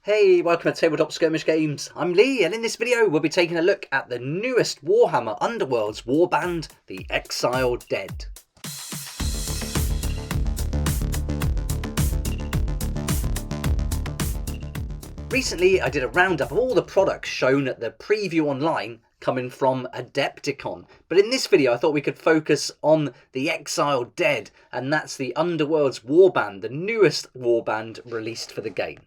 Hey, welcome to Tabletop Skirmish Games. I'm Lee, and in this video we'll be taking a look at the newest Warhammer Underworlds warband, the Exiled Dead. Recently I did a roundup of all the products shown at the preview online coming from Adepticon, but in this video I thought we could focus on the Exiled Dead, and that's the Underworlds warband, the newest warband released for the game.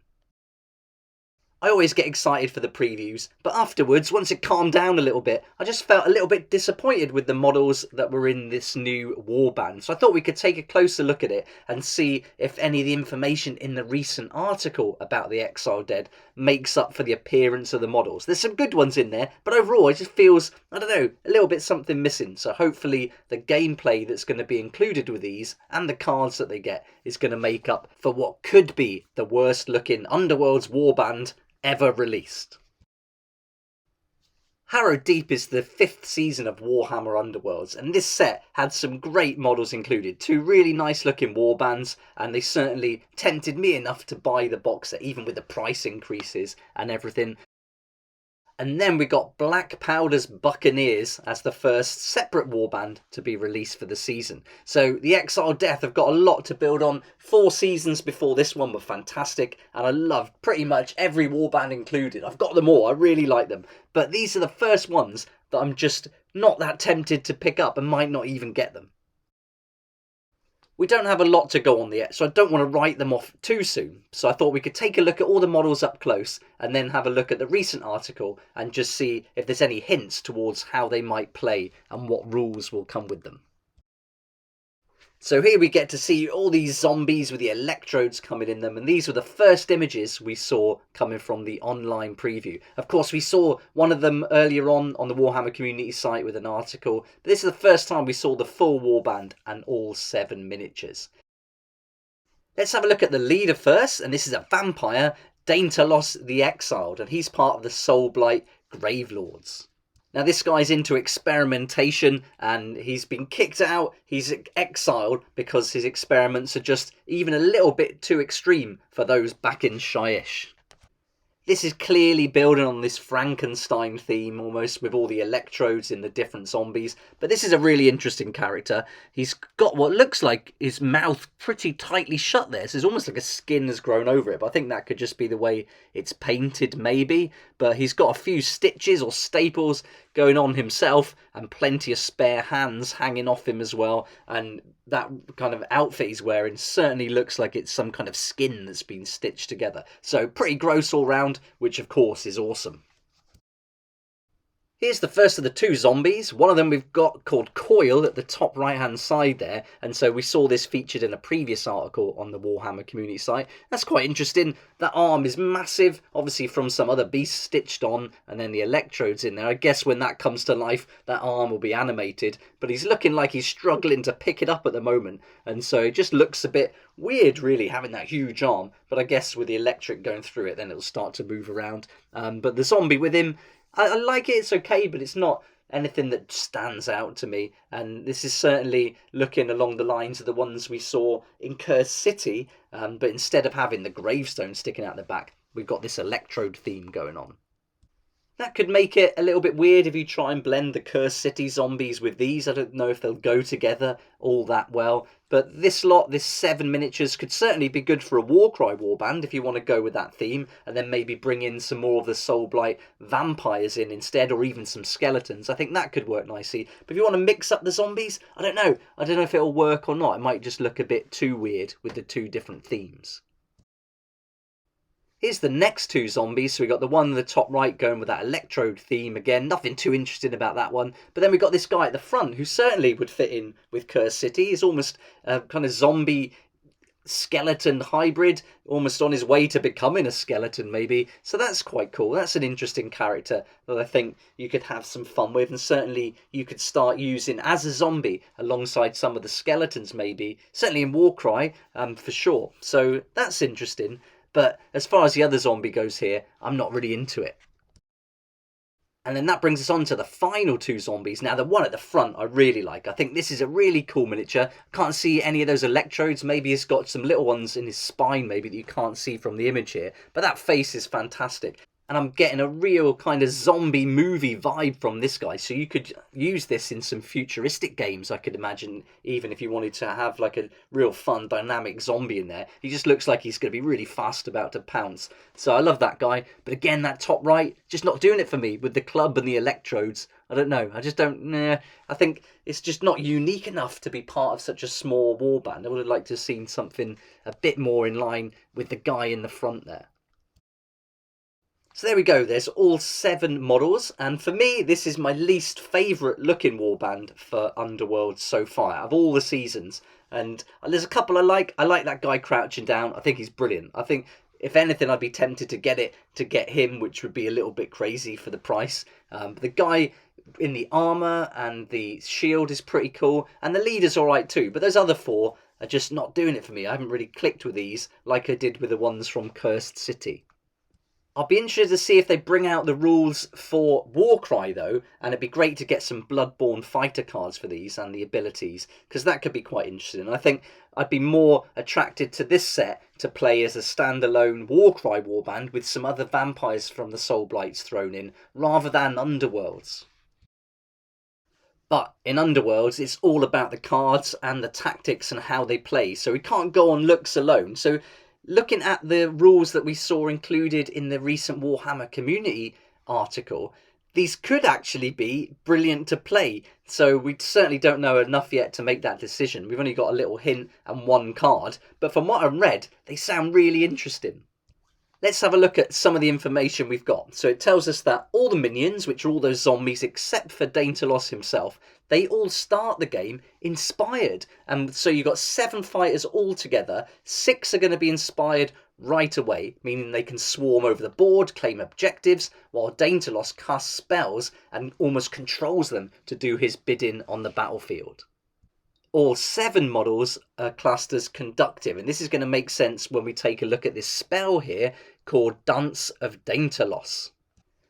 I always get excited for the previews, but afterwards, once it calmed down a little bit, I just felt a little bit disappointed with the models that were in this new warband. So I thought we could take a closer look at it and see if any of the information in the recent article about the Exiled Dead makes up for the appearance of the models. There's some good ones in there, but overall it just feels, I don't know, a little bit something missing. So hopefully the gameplay that's going to be included with these and the cards that they get is going to make up for what could be the worst looking Underworlds warband ever released. Harrow Deep is the 5th season of Warhammer Underworlds, and this set had some great models included, 2 really nice looking warbands, and they certainly tempted me enough to buy the box set, even with the price increases and everything. And then we got Black Powder's Buccaneers as the first separate warband to be released for the season. So the Exiled Death have got a lot to build on. 4 seasons before this one were fantastic, and I loved pretty much every warband included. I've got them all, I really like them. But these are the first ones that I'm just not that tempted to pick up and might not even get them. We don't have a lot to go on yet, so I don't want to write them off too soon. So I thought we could take a look at all the models up close and then have a look at the recent article and just see if there's any hints towards how they might play and what rules will come with them. So here we get to see all these zombies with the electrodes coming in them, and these were the first images we saw coming from the online preview. Of course, we saw one of them earlier on the Warhammer community site with an article, but this is the first time we saw the full warband and all 7 miniatures. Let's have a look at the leader first, and this is a vampire, Daintalos the Exiled, and he's part of the Soulblight Gravelords. Now this guy's into experimentation and he's been kicked out, he's exiled because his experiments are just even a little bit too extreme for those back in Shyish. This is clearly building on this Frankenstein theme almost, with all the electrodes in the different zombies, but this is a really interesting character. He's got what looks like his mouth pretty tightly shut there, so it's almost like a skin has grown over it, but I think that could just be the way it's painted maybe. But he's got a few stitches or staples going on himself and plenty of spare hands hanging off him as well, and that kind of outfit he's wearing certainly looks like it's some kind of skin that's been stitched together. So pretty gross all round, which of course is awesome. Here's the first of the 2 zombies. One of them we've got called Coil at the top right hand side there, and so we saw this featured in a previous article on the Warhammer community site. That's quite interesting. That arm is massive, obviously from some other beast stitched on, and then the electrodes in there. I guess when that comes to life that arm will be animated, but he's looking like he's struggling to pick it up at the moment, and so it just looks a bit weird really having that huge arm, but I guess with the electric going through it then it'll start to move around. But the zombie with him, I like it, it's okay, but it's not anything that stands out to me. And this is certainly looking along the lines of the ones we saw in Cursed City, but instead of having the gravestone sticking out the back, we've got this electrode theme going on. That could make it a little bit weird if you try and blend the Cursed City zombies with these. I don't know if they'll go together all that well. But this lot, this 7 miniatures, could certainly be good for a Warcry warband if you want to go with that theme, and then maybe bring in some more of the Soulblight vampires in instead, or even some skeletons. I think that could work nicely. But if you want to mix up the zombies, I don't know. I don't know if it'll work or not. It might just look a bit too weird with the 2 different themes. Here's the next 2 zombies. So we got the one in the top right going with that electrode theme again. Nothing too interesting about that one. But then we got this guy at the front who certainly would fit in with Cursed City. He's almost a kind of zombie skeleton hybrid, almost on his way to becoming a skeleton maybe. So that's quite cool. That's an interesting character that I think you could have some fun with, and certainly you could start using as a zombie alongside some of the skeletons maybe. Certainly in Warcry, for sure. So that's interesting. But as far as the other zombie goes here, I'm not really into it. And then that brings us on to the final two zombies. Now, the one at the front I really like. I think this is a really cool miniature. Can't see any of those electrodes. Maybe he's got some little ones in his spine, maybe, that you can't see from the image here. But that face is fantastic. And I'm getting a real kind of zombie movie vibe from this guy. So you could use this in some futuristic games, I could imagine, even if you wanted to have like a real fun, dynamic zombie in there. He just looks like he's going to be really fast, about to pounce. So I love that guy. But again, that top right, just not doing it for me with the club and the electrodes. I don't know. I just don't... I think it's just not unique enough to be part of such a small warband. I would have liked to have seen something a bit more in line with the guy in the front there. So there we go, there's all 7 models, and for me this is my least favourite looking warband for Underworlds so far, out of all the seasons. And there's a couple I like that guy crouching down. I think he's brilliant. I think if anything I'd be tempted to get him, which would be a little bit crazy for the price. The guy in the armour and the shield is pretty cool, and the leader's alright too, but those other 4 are just not doing it for me. I haven't really clicked with these like I did with the ones from Cursed City. I'll be interested to see if they bring out the rules for Warcry though, and it'd be great to get some Bloodborne fighter cards for these and the abilities, because that could be quite interesting. I think I'd be more attracted to this set to play as a standalone Warcry warband with some other vampires from the Soulblights thrown in, rather than Underworlds. But in Underworlds, it's all about the cards and the tactics and how they play, so we can't go on looks alone. So looking at the rules that we saw included in the recent Warhammer community article, these could actually be brilliant to play. So we certainly don't know enough yet to make that decision. We've only got a little hint and 1 card, but from what I've read, they sound really interesting. Let's have a look at some of the information we've got. So it tells us that all the minions, which are all those zombies except for Daintalos himself, they all start the game inspired. And so you've got 7 fighters all together. 6 are going to be inspired right away, meaning they can swarm over the board, claim objectives, while Daintalos casts spells and almost controls them to do his bidding on the battlefield. All 7 models are classed as conductive, and this is going to make sense when we take a look at this spell here called Dance of Daintalos.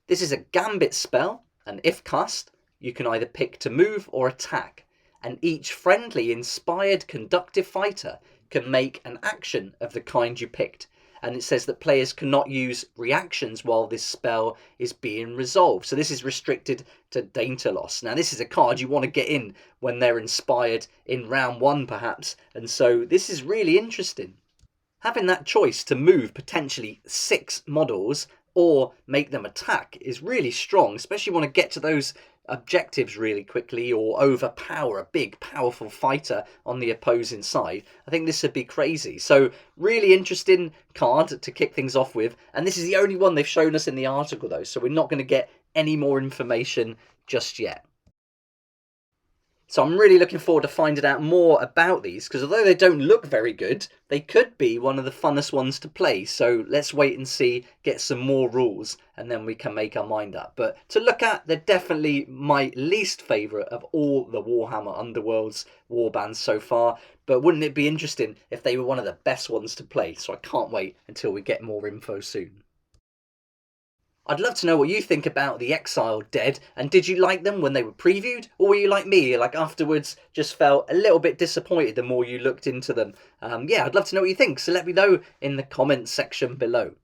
This is a gambit spell, and if cast, you can either pick to move or attack, and each friendly inspired conductive fighter can make an action of the kind you picked. And it says that players cannot use reactions while this spell is being resolved. So this is restricted to Daintalos. Now this is a card you want to get in when they're inspired in round 1 perhaps. And so this is really interesting. Having that choice to move potentially 6 models or make them attack is really strong, especially when you want to get to those objectives really quickly or overpower a big powerful fighter on the opposing side. I think this would be crazy. So really interesting card to kick things off with, and this is the only one they've shown us in the article though, so we're not going to get any more information just yet. So I'm really looking forward to finding out more about these, because although they don't look very good, they could be one of the funnest ones to play. So let's wait and see, get some more rules, and then we can make our mind up. But to look at, they're definitely my least favourite of all the Warhammer Underworlds warbands so far. But wouldn't it be interesting if they were one of the best ones to play? So I can't wait until we get more info soon. I'd love to know what you think about the Exiled Dead, and did you like them when they were previewed, or were you like me, like afterwards just felt a little bit disappointed the more you looked into them? Yeah, I'd love to know what you think, so let me know in the comments section below.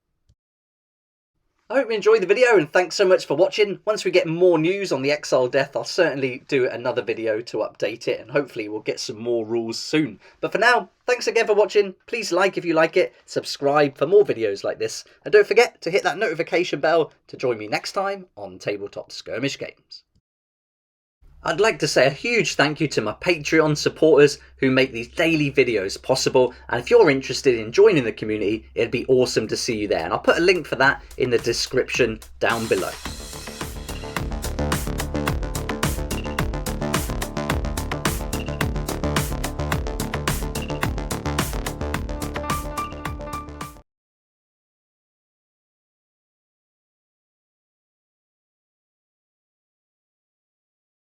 I hope you enjoyed the video, and thanks so much for watching. Once we get more news on the Exiled Death, I'll certainly do another video to update it, and hopefully we'll get some more rules soon. But for now, thanks again for watching. Please like if you like it, subscribe for more videos like this, and don't forget to hit that notification bell to join me next time on Tabletop Skirmish Games. I'd like to say a huge thank you to my Patreon supporters who make these daily videos possible, and if you're interested in joining the community, it'd be awesome to see you there, and I'll put a link for that in the description down below.